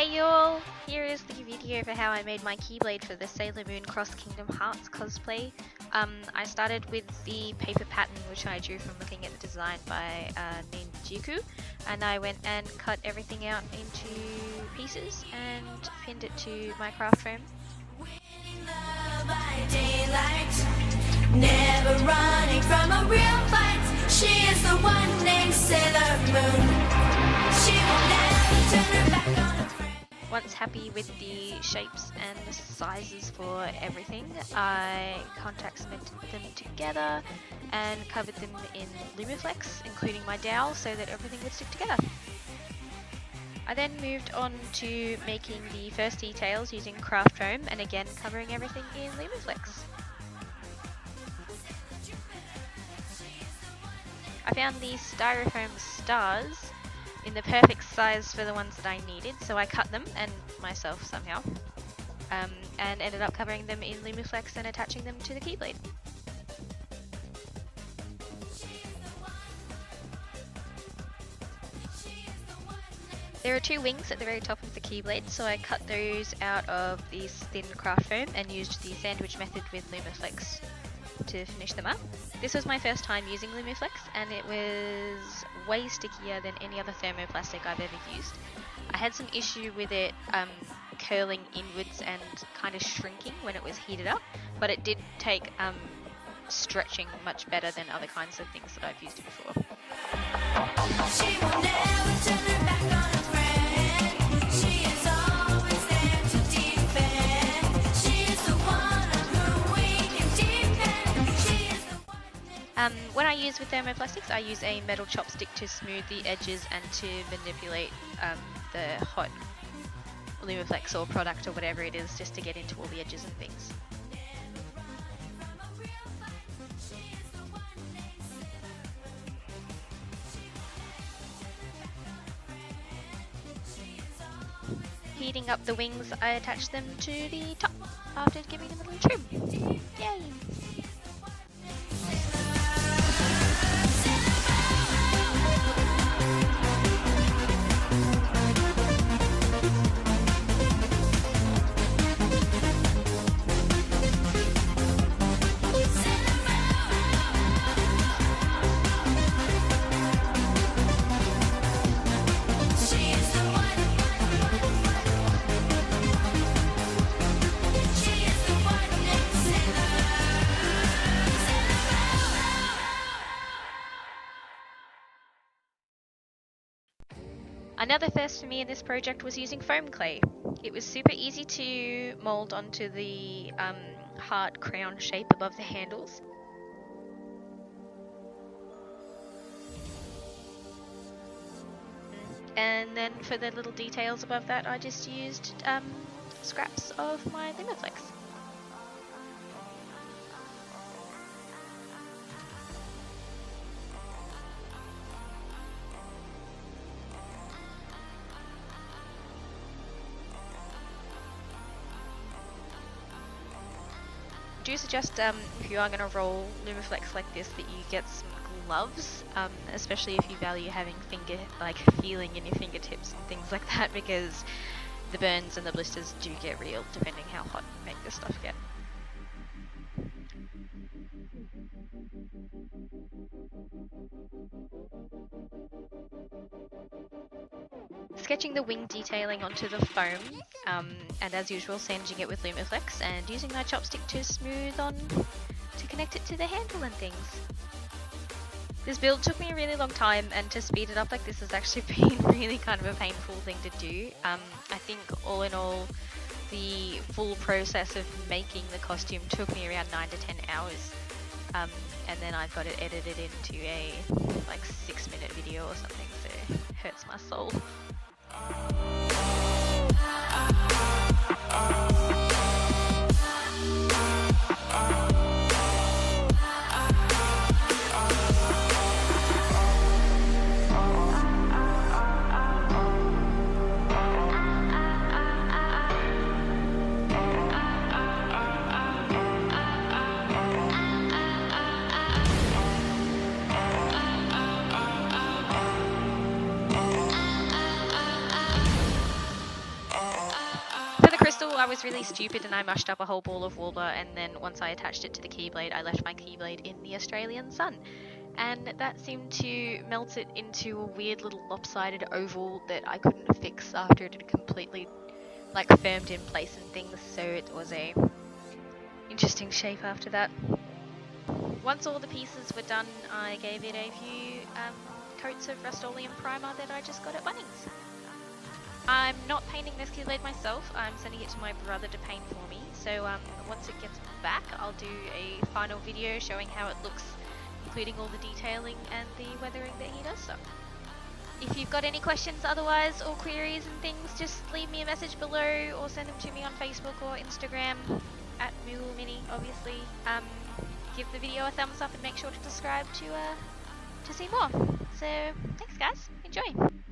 Hey y'all! Here is the video for how I made my Keyblade for the Sailor Moon Cross Kingdom Hearts cosplay. I started with the paper pattern which I drew from looking at the design by nijuukoo, and I went and cut everything out into pieces and pinned it to my craft foam. Never running from a real fight. She is the one named Sailor Moon. She will never turn her back on a friend. Once happy with the shapes and sizes for everything, I contact cemented them together and covered them in Lumiflex, including my dowel, so that everything would stick together. I then moved on to making the first details using craft foam and again covering everything in Lumiflex. I found these styrofoam stars in the perfect size for the ones that I needed, so I cut them, and myself somehow, and ended up covering them in Lumiflex and attaching them to the Keyblade. There are two wings at the very top of the Keyblade, so I cut those out of this thin craft foam and used the sandwich method with Lumiflex to finish them up. This was my first time using Lumiflex, and it was way stickier than any other thermoplastic I've ever used. I had some issue with it curling inwards and kind of shrinking when it was heated up, but it did take stretching much better than other kinds of things that I've used before. She will never turn her back on a friend. She is always there to defend. She is the one on whom we can depend. She is the one. When I use with thermoplastics, I use a metal chopstick to smooth the edges and to manipulate the hot Lumiflex or product or whatever it is, just to get into all the edges and things. Heating up the wings, I attach them to the top after giving them a little trim. Yay! Another first for me in this project was using foam clay. It was super easy to mould onto the heart crown shape above the handles. And then for the little details above that, I just used scraps of my Lumiflex. I do suggest if you are going to roll Lumiflex like this that you get some gloves, especially if you value having feeling in your fingertips and things like that, because the burns and the blisters do get real depending how hot you make this stuff get. Sketching the wing detailing onto the foam, and as usual sanding it with Lumiflex and using my chopstick to smooth on to connect it to the handle and things. This build took me a really long time, and to speed it up like this has actually been really kind of a painful thing to do. I think all in all the full process of making the costume took me around 9 to 10 hours, and then I've got it edited into a 6-minute video or something, so it hurts my soul. crystal, I was really stupid and I mushed up a whole ball of Warbler, and then once I attached it to the Keyblade, I left my Keyblade in the Australian sun. And that seemed to melt it into a weird little lopsided oval that I couldn't fix after it had completely like firmed in place and things, so it was a interesting shape after that. Once all the pieces were done, I gave it a few coats of Rust-Oleum primer that I just got at Bunnings. I'm not painting this Keyblade myself, I'm sending it to my brother to paint for me, so once it gets back I'll do a final video showing how it looks, including all the detailing and the weathering that he does so. If you've got any questions otherwise or queries and things, just leave me a message below or send them to me on Facebook or Instagram at mooglemini, obviously. Give the video a thumbs up and make sure to subscribe to see more. So, thanks guys, enjoy!